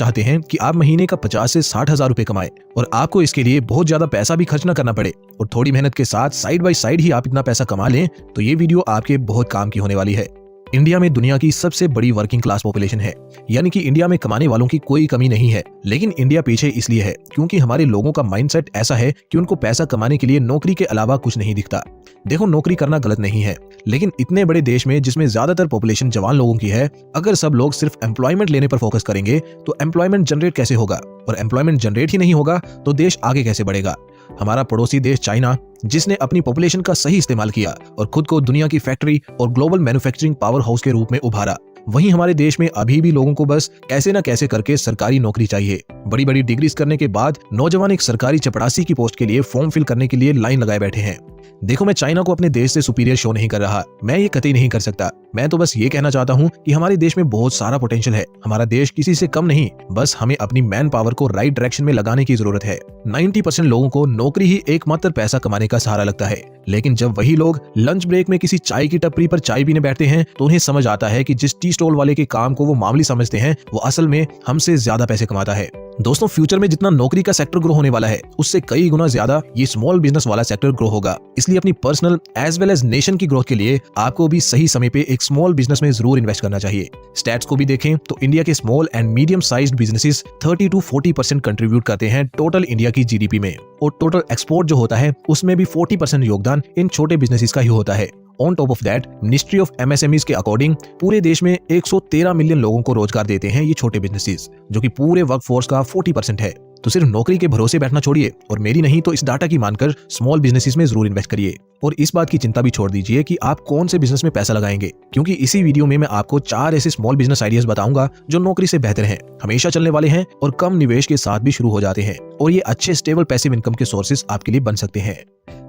चाहते हैं कि आप महीने का 50 से 60 हजार रुपए कमाएं और आपको इसके लिए बहुत ज्यादा पैसा भी खर्च न करना पड़े और थोड़ी मेहनत के साथ साइड बाय साइड ही आप इतना पैसा कमा लें, तो ये वीडियो आपके बहुत काम की होने वाली है। इंडिया में दुनिया की सबसे बड़ी वर्किंग क्लास पॉपुलेशन है, यानी कि इंडिया में कमाने वालों की कोई कमी नहीं है। लेकिन इंडिया पीछे इसलिए है क्योंकि हमारे लोगों का माइंडसेट ऐसा है कि उनको पैसा कमाने के लिए नौकरी के अलावा कुछ नहीं दिखता। देखो, नौकरी करना गलत नहीं है, लेकिन इतने बड़े देश में जिसमें ज्यादातर पॉपुलेशन जवान लोगों की है, अगर सब लोग सिर्फ एम्प्लॉयमेंट लेने पर फोकस करेंगे तो एम्प्लॉयमेंट जनरेट कैसे होगा, और एम्प्लॉयमेंट जनरेट ही नहीं होगा तो देश आगे कैसे बढ़ेगा। हमारा पड़ोसी देश चाइना, जिसने अपनी पॉपुलेशन का सही इस्तेमाल किया और खुद को दुनिया की फैक्ट्री और ग्लोबल मैन्युफैक्चरिंग पावर हाउस के रूप में उभारा, वहीं हमारे देश में अभी भी लोगों को बस कैसे न कैसे करके सरकारी नौकरी चाहिए। बड़ी बड़ी डिग्रीज करने के बाद नौजवान एक सरकारी चपरासी की पोस्ट के लिए फॉर्म फिल करने के लिए लाइन लगाए बैठे हैं। देखो, मैं चाइना को अपने देश से सुपीरियर शो नहीं कर रहा, मैं ये कतई नहीं कर सकता। मैं तो बस ये कहना चाहता हूँ कि हमारे देश में बहुत सारा पोटेंशियल है। हमारा देश किसी से कम नहीं, बस हमें अपनी मैन पावर को राइट डायरेक्शन में लगाने की जरूरत है। 90% लोगों को नौकरी ही एकमात्र पैसा कमाने का सहारा लगता है, लेकिन जब वही लोग लंच ब्रेक में किसी चाय की टपरी पर चाय पीने बैठते हैं तो उन्हें समझ आता है कि जिस टी स्टॉल वाले के काम को वो मामूली समझते हैं, वो असल में हमसे ज्यादा पैसे कमाता है। दोस्तों, फ्यूचर में जितना नौकरी का सेक्टर ग्रो होने वाला है, उससे कई गुना ज्यादा ये स्मॉल बिजनेस वाला सेक्टर ग्रो होगा। इसलिए अपनी personal as well as nation की ग्रोथ के लिए आपको भी सही समय पे एक स्मॉल बिजनेस में जरूर इन्वेस्ट करना चाहिए। स्टैट्स को भी देखें तो इंडिया के small and medium sized businesses 30 to 40% contribute करते हैं टोटल इंडिया की जीडीपी में, और टोटल एक्सपोर्ट जो होता है उसमें भी 40% योगदान इन छोटे बिजनेसेस का ही होता है। On top of that, ministry of MSMEs के अकॉर्डिंग पूरे देश में 113 मिलियन लोगों को रोजगार देते हैं ये छोटे बिजनेसेस, जो कि पूरे वर्कफोर्स का 40% है। तो सिर्फ नौकरी के भरोसे बैठना छोड़िए और मेरी नहीं तो इस डाटा की मानकर स्मॉल बिजनेसेस में जरूर इन्वेस्ट करिए। और इस बात की चिंता भी छोड़ दीजिए कि आप कौन से बिजनेस में पैसा लगाएंगे, क्योंकि इसी वीडियो में मैं आपको 4 ऐसे स्मॉल बिजनेस आइडियाज बताऊंगा जो नौकरी से बेहतर हैं, हमेशा चलने वाले हैं और कम निवेश के साथ भी शुरू हो जाते हैं, और ये अच्छे स्टेबल पैसिव इनकम के सोर्सेज आपके लिए बन सकते हैं।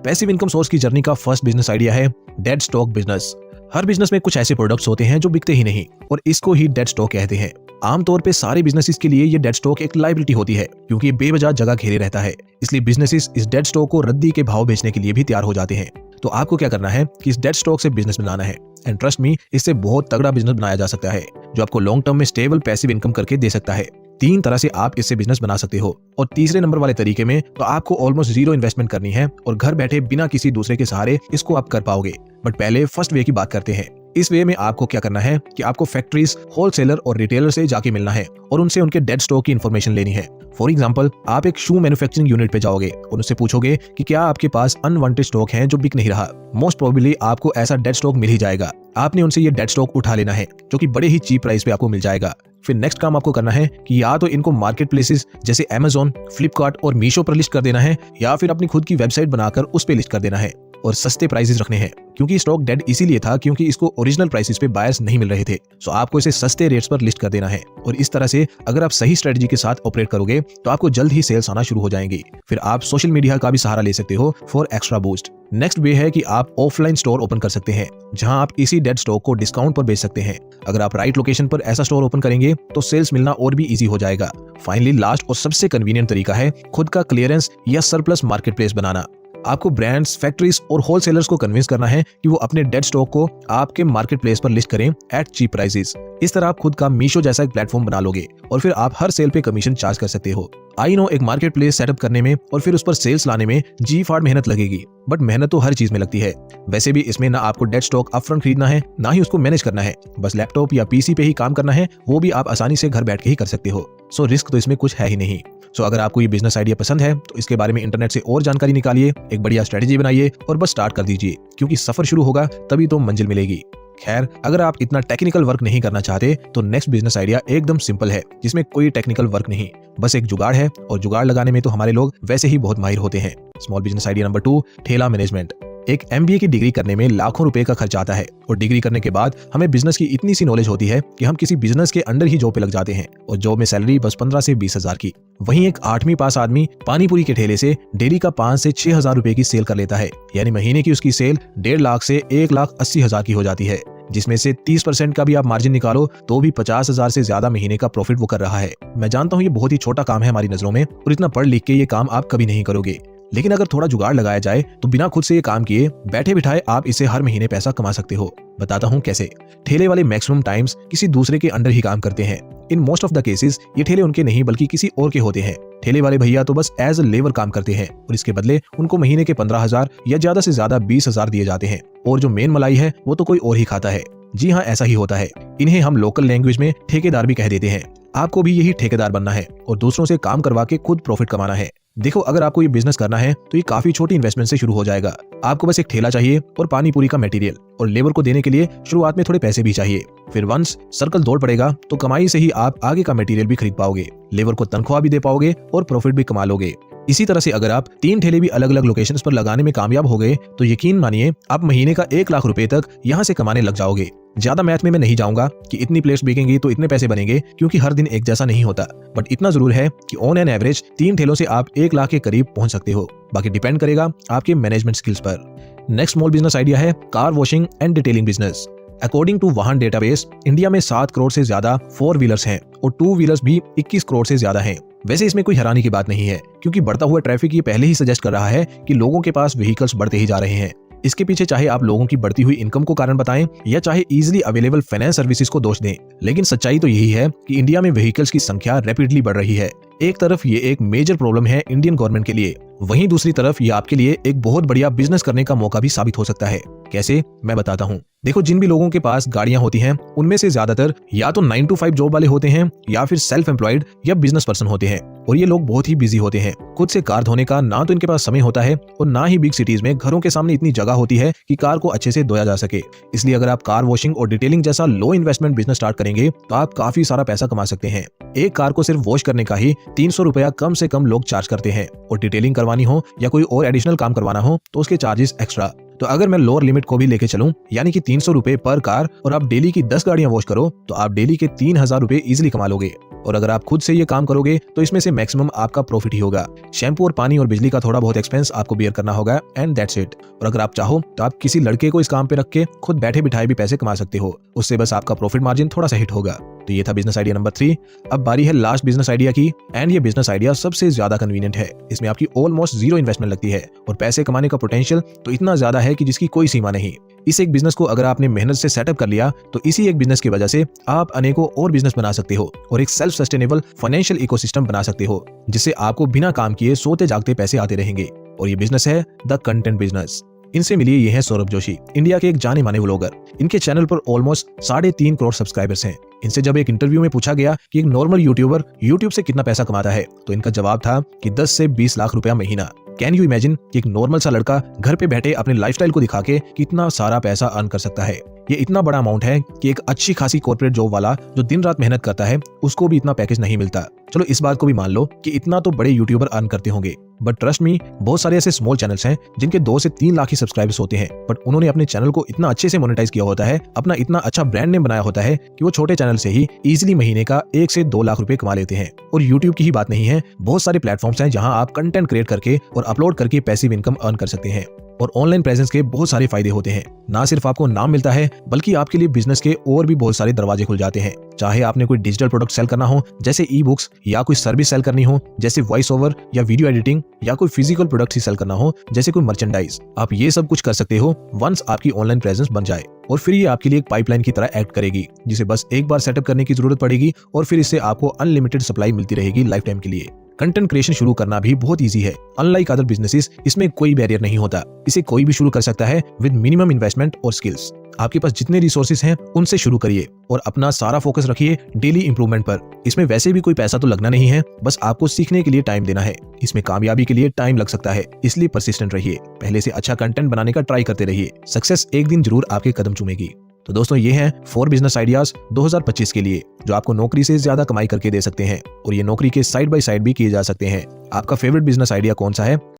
पैसिव इनकम सोर्स की जर्नी का फर्स्ट बिजनेस आइडिया है डेड स्टॉक बिजनेस। हर बिजनेस में कुछ ऐसे प्रोडक्ट्स होते हैं जो बिकते ही नहीं, और इसको ही डेड स्टॉक कहते हैं। आमतौर पे सारे बिजनेसेस के लिए ये डेड स्टॉक एक लायबिलिटी होती है, क्योंकि ये बेवजह जगह घेरे रहता है। इसलिए बिजनेसेस इस डेड स्टॉक को रद्दी के भाव बेचने के लिए भी तैयार हो जाते हैं। तो आपको क्या करना है कि इस डेड स्टॉक से बिजनेस बनाना है, एंड ट्रस्ट मी, इससे बहुत तगड़ा बिजनेस बनाया जा सकता है जो आपको लॉन्ग टर्म में स्टेबल पैसिव इनकम करके दे सकता है। 3 तरह से आप इससे बिजनेस बना सकते हो, और तीसरे नंबर वाले तरीके में तो आपको ऑलमोस्ट 0 इन्वेस्टमेंट करनी है और घर बैठे बिना किसी दूसरे के सहारे इसको आप कर पाओगे। बट पहले फर्स्ट वे की बात करते हैं। इस वे में आपको क्या करना है कि आपको फैक्ट्रीज, होलसेलर और रिटेलर से जाके मिलना है और उनसे उनके डेड स्टॉक की इन्फॉर्मेशन लेनी है। फॉर एग्जांपल, आप एक शू मैन्युफैक्चरिंग यूनिट पे जाओगे और उनसे पूछोगे कि क्या आपके पास अनवांटेड स्टॉक है जो बिक नहीं रहा। मोस्ट प्रोबेबली आपको ऐसा डेड स्टॉक मिल ही जाएगा। आपने उनसे ये डेड स्टॉक उठा लेना है, जो कि बड़े ही चीप प्राइस पे आपको मिल जाएगा। फिर नेक्स्ट काम आपको करना है कि या तो इनको मार्केट प्लेसेस जैसे Amazon, फ्लिपकार्ट और मीशो पर लिस्ट कर देना है, या फिर अपनी खुद की वेबसाइट बनाकर उस पे लिस्ट कर देना है और सस्ते प्राइसेस रखने हैं, क्योंकि स्टॉक डेड इसीलिए था क्योंकि इसको ओरिजिनल प्राइसेस पे बायर्स नहीं मिल रहे थे। सो आपको इसे सस्ते रेट्स पर लिस्ट कर देना है, और इस तरह से अगर आप सही स्ट्रेटजी के साथ ऑपरेट करोगे तो आपको जल्द ही सेल्स आना शुरू हो जाएंगी। फिर आप सोशल मीडिया का भी सहारा ले सकते हो फॉर एक्स्ट्रा बूस्ट। नेक्स्ट वे है कि आप ऑफलाइन स्टोर ओपन कर सकते हैं, जहां आप इसी डेड स्टॉक को डिस्काउंट पर बेच सकते हैं। अगर आप राइट लोकेशन पर ऐसा स्टोर ओपन करेंगे तो सेल्स मिलना और भी इजी हो जाएगा। फाइनली, लास्ट और सबसे कन्वीनियंट तरीका है खुद का क्लियरेंस या सरप्लस मार्केट प्लेस बनाना। आपको ब्रांड्स, फैक्ट्रीज और होलसेलर्स को कन्विंस करना है कि वो अपने डेड स्टॉक को आपके मार्केट प्लेस पर लिस्ट करें एट चीप प्राइसेस। इस तरह आप खुद का मीशो जैसा एक प्लेटफॉर्म बना लोगे और फिर आप हर सेल पे कमीशन चार्ज कर सकते हो। आई नो, एक मार्केट प्लेस सेटअप करने में और फिर उस पर सेल्स लाने में जी फाड़ मेहनत लगेगी, बट मेहनत तो हर चीज में लगती है। वैसे भी इसमें ना आपको डेड स्टॉक अपफ्रंट खरीदना है, ना ही उसको मैनेज करना है, बस लैपटॉप या पीसी पे ही काम करना है, वो भी आप आसानी से घर बैठ के ही कर सकते हो। सो रिस्क तो इसमें कुछ है ही नहीं। सो अगर आपको ये बिजनेस आइडिया पसंद है तो इसके बारे में इंटरनेट से और जानकारी निकालिए, एक बढ़िया स्ट्रेटेजी बनाइए और बस स्टार्ट कर दीजिए, क्योंकि सफर शुरू होगा तभी तो मंजिल मिलेगी। खैर, अगर आप इतना टेक्निकल वर्क नहीं करना चाहते तो नेक्स्ट बिजनेस आइडिया एकदम सिंपल है, जिसमें कोई टेक्निकल वर्क नहीं, बस एक जुगाड़ है, और जुगाड़ लगाने में तो हमारे लोग वैसे ही बहुत माहिर होते हैं। स्मॉल बिजनेस आइडिया नंबर 2, ठेला मैनेजमेंट। एक MBA की डिग्री करने में लाखों रुपए का खर्च आता है, और डिग्री करने के बाद हमें बिजनेस की इतनी सी नॉलेज होती है कि हम किसी बिजनेस के अंडर ही जॉब पे लग जाते हैं, और जॉब में सैलरी बस 15 से 20 हजार की। वहीं एक 8वीं पास आदमी पानीपुरी के ठेले से डेली का 5 से 6 हजार रुपए की सेल कर लेता है, यानी महीने की उसकी सेल 1.5 लाख से 1,80,000 की हो जाती है, जिसमें से 30% का भी आप मार्जिन निकालो तो भी 50,000 से ज्यादा महीने का प्रॉफिट वो कर रहा है। मैं जानता हूँ ये बहुत ही छोटा काम है हमारी नजरों में, और इतना पढ़ लिख के ये काम आप कभी नहीं करोगे, लेकिन अगर थोड़ा जुगाड़ लगाया जाए तो बिना खुद से ये काम किए बैठे बिठाए आप इसे हर महीने पैसा कमा सकते हो। बताता हूँ कैसे। ठेले वाले मैक्सिमम टाइम्स किसी दूसरे के अंडर ही काम करते हैं, in most of the cases ये ठेले उनके नहीं बल्कि किसी और के होते हैं। ठेले वाले भैया तो बस एज अ लेबर काम करते हैं और इसके बदले उनको महीने के 15,000 या ज्यादा से ज्यादा 20,000 दिए जाते हैं, और जो मेन मलाई है वो तो कोई और ही खाता है। जी हाँ, ऐसा ही होता है। इन्हें हम लोकल लैंग्वेज में ठेकेदार भी कह देते हैं। आपको भी यही ठेकेदार बनना है और दूसरों से काम करवा के खुद प्रॉफिट कमाना है। देखो, अगर आपको ये बिजनेस करना है तो ये काफी छोटी इन्वेस्टमेंट से शुरू हो जाएगा। आपको बस एक ठेला चाहिए और पानी पूरी का मटेरियल, और लेबर को देने के लिए शुरुआत में थोड़े पैसे भी चाहिए। फिर वंस सर्कल दौड़ पड़ेगा तो कमाई से ही आप आगे का मटेरियल भी खरीद पाओगे, लेबर को तनख्वाह भी दे पाओगे और प्रॉफिट भी कमा लोगे। इसी तरह से अगर आप 3 ठेले भी अलग अलग लोकेशंस पर लगाने में कामयाब हो गए तो यकीन मानिए आप महीने का 1 लाख रुपए तक यहाँ से कमाने लग जाओगे। ज्यादा मैथ में मैं नहीं जाऊंगा कि इतनी प्लेट्स बिकेंगी तो इतने पैसे बनेंगे, क्योंकि हर दिन एक जैसा नहीं होता, बट इतना जरूर है कि ऑन एन एवरेज 3 ठेलों से आप 1 लाख के करीब पहुंच सकते हो। बाकी डिपेंड करेगा आपके मैनेजमेंट स्किल्स पर। नेक्स्ट स्मॉल बिजनेस आइडिया है car washing and detailing business. According to Vahan database, India में 7 करोड़ से ज्यादा 4 व्हीलर्स हैं और 2 व्हीलर्स भी 21 करोड़ से ज्यादा हैं। वैसे इसमें कोई हैरानी की बात नहीं है, क्योंकि बढ़ता हुआ ट्रैफिक ये पहले ही सजेस्ट कर रहा है कि लोगों के पास व्हीकल्स बढ़ते ही जा रहे हैं। इसके पीछे चाहे आप लोगों की बढ़ती हुई इनकम को कारण बताएं या चाहे इजीली अवेलेबल फाइनेंस सर्विसेज को दोष दें, लेकिन सच्चाई तो यही है कि इंडिया में व्हीकल्स की संख्या रैपिडली बढ़ रही है। एक तरफ ये एक मेजर प्रॉब्लम है इंडियन गवर्नमेंट के लिए, वहीं दूसरी तरफ ये आपके लिए एक बहुत बढ़िया बिजनेस करने का मौका भी साबित हो सकता है। कैसे, मैं बताता हूँ। देखो, जिन भी लोगों के पास गाड़ियां होती हैं उनमें से ज्यादातर या तो 9 to 5 जॉब वाले होते हैं या फिर सेल्फ एम्प्लॉयड या बिजनेस पर्सन होते हैं, और ये लोग बहुत ही बिजी होते हैं। खुद से कार धोने का ना तो इनके पास समय होता है और ना ही बिग सिटीज में घरों के सामने इतनी जगह होती है कि कार को अच्छे से धोया जा सके। इसलिए अगर आप कार वॉशिंग और डिटेलिंग जैसा लो इन्वेस्टमेंट बिजनेस स्टार्ट करेंगे तो आप काफी सारा पैसा कमा सकते हैं। एक कार को सिर्फ वॉश करने का ही 300 रुपया कम से कम लोग चार्ज करते हैं, और डिटेलिंग करवानी हो या कोई और एडिशनल काम करवाना हो तो उसके चार्जेस एक्स्ट्रा। तो अगर मैं लोअर लिमिट को भी लेके चलूं, यानी कि 300 रुपए पर कार, और आप डेली की 10 गाड़ियां वॉश करो तो आप डेली के 3,000 रुपए इजिली कमा लोगे। और अगर आप खुद से ये काम करोगे तो इसमें से मैक्सिमम आपका प्रॉफिट ही होगा। शैम्पू और पानी और बिजली का थोड़ा बहुत एक्सपेंस आपको बियर करना होगा, एंड दैट्स इट। और अगर आप चाहो तो आप किसी लड़के को इस काम पे रख के खुद बैठे बिठाए भी पैसे कमा सकते हो, उससे बस आपका प्रॉफिट मार्जिन थोड़ा सा हिट होगा। तो ये था बिजनेस आइडिया नंबर 3। अब बारी है लास्ट बिजनेस आइडिया की, एंड ये बिजनेस आइडिया सबसे ज्यादा कन्वीनियंट है। इसमें आपकी ऑलमोस्ट 0 इन्वेस्टमेंट लगती है और पैसे कमाने का पोटेंशियल तो इतना ज्यादा है कि जिसकी कोई सीमा नहीं। इस एक बिजनेस को अगर आपने मेहनत से सेटअप कर लिया तो इसी एक बिजनेस की वजह से आप अनेकों और बिजनेस बना सकते हो और एक सेल्फ सस्टेनेबल फाइनेंशियल इकोसिस्टम बना सकते हो, जिससे आपको बिना काम किए सोते जागते पैसे आते रहेंगे। और ये बिजनेस है द कंटेंट बिजनेस। इनसे मिलिए, ये है सौरभ जोशी, इंडिया के एक जाने माने व्लॉगर। इनके चैनल पर ऑलमोस्ट 3.5 करोड़ सब्सक्राइबर्स हैं। इनसे जब एक इंटरव्यू में पूछा गया कि एक नॉर्मल यूट्यूबर यूट्यूब से कितना पैसा कमाता है, तो इनका जवाब था कि 10 से 20 लाख रुपया महीना। कैन यू इमेजिन कि एक नॉर्मल सा लड़का घर पे बैठे अपने लाइफस्टाइल को दिखा के कितना सारा पैसा अर्न कर सकता है। ये इतना बड़ा अमाउंट है कि एक अच्छी खासी कॉर्पोरेट जॉब वाला जो दिन रात मेहनत करता है उसको भी इतना पैकेज नहीं मिलता। चलो इस बात को भी मान लो कि इतना तो बड़े यूट्यूबर अर्न करते होंगे, बट ट्रस्ट मी, बहुत सारे ऐसे स्मॉल चैनल्स हैं जिनके 2 से 3 लाख ही सब्सक्राइबर्स होते हैं, बट उन्होंने अपने चैनल को इतना अच्छे से मोनेटाइज किया होता है, अपना इतना अच्छा ब्रांड नेम बनाया होता है कि वो छोटे चैनल से ही इजीली महीने का 1 से 2 लाख रुपए कमा लेते हैं। और यूट्यूब की ही बात नहीं है, बहुत सारे प्लेटफॉर्म्स हैं जहां आप कंटेंट क्रिएट करके और अपलोड करके पैसिव इनकम अर्न कर सकते हैं। और ऑनलाइन प्रेजेंस के बहुत सारे फायदे होते हैं। ना सिर्फ आपको नाम मिलता है, बल्कि आपके लिए बिजनेस के और भी बहुत सारे दरवाजे खुल जाते हैं। चाहे आपने कोई डिजिटल प्रोडक्ट सेल करना हो जैसे ई बुक्स, या कोई सर्विस सेल करनी हो जैसे वॉइस ओवर या वीडियो एडिटिंग, या कोई फिजिकल प्रोडक्ट ही सेल करना हो जैसे कोई मर्चेंडाइज, आप ये सब कुछ कर सकते हो वंस आपकी ऑनलाइन प्रेजेंस बन जाए। और फिर ये आपके लिए एक पाइपलाइन की तरह एक्ट करेगी, जिसे बस एक बार सेटअप करने की जरूरत पड़ेगी और फिर इससे आपको अनलिमिटेड सप्लाई मिलती रहेगी लाइफ टाइम के लिए। कंटेंट क्रिएशन शुरू करना भी बहुत इजी है। अनलाइक अदर बिजनेसेस, इसमें कोई बैरियर नहीं होता। इसे कोई भी शुरू कर सकता है विद मिनिमम इन्वेस्टमेंट और स्किल्स। आपके पास जितने रिसोर्सेज हैं उनसे शुरू करिए और अपना सारा फोकस रखिए डेली इंप्रूवमेंट पर। इसमें वैसे भी कोई पैसा तो लगना नहीं है, बस आपको सीखने के लिए टाइम देना है। इसमें कामयाबी के लिए टाइम लग सकता है, इसलिए परसिस्टेंट रहिए। पहले से अच्छा कंटेंट बनाने का ट्राई करते रहिए। सक्सेस एक दिन जरूर आपके कदम चूमेगी। तो दोस्तों, ये हैं 4 बिजनेस आइडियाज 2025 के लिए, जो आपको नौकरी से ज्यादा कमाई करके दे सकते हैं, और ये नौकरी के साइड बाय साइड भी किए जा सकते हैं। आपका फेवरेट बिजनेस आइडिया कौन सा है?